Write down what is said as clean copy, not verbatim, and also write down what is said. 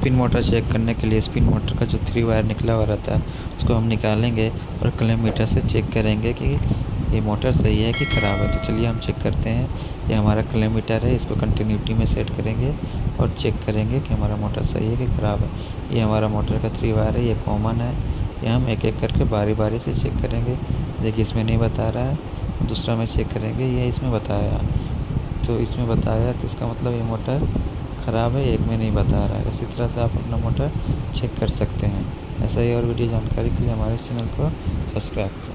Spin motor check करने के लिए स्पिन मोटर का जो 3 वायर निकला हुआ रहता है उसको हम निकालेंगे और क्लैम्प मीटर से चेक करेंगे कि ये मोटर सही है कि ख़राब है। तो चलिए हम चेक करते हैं। ये हमारा क्लैम्प मीटर है, इसको कंटिन्यूटी में सेट करेंगे और चेक करेंगे कि हमारा मोटर सही है कि ख़राब है। ये हमारा मोटर का 3 वायर है, ये कॉमन है। ये हम एक एक करके बारी बारी से चेक करेंगे। देखिए इसमें नहीं बता रहा है, दूसरा में चेक करेंगे, ये इसमें बताया, तो इसमें बताया तो इसका मतलब ये मोटर ख़राब है, एक में नहीं बता रहा है। इसी तरह से आप अपना मोटर चेक कर सकते हैं। ऐसा ही और वीडियो जानकारी के लिए हमारे चैनल को सब्सक्राइब करें।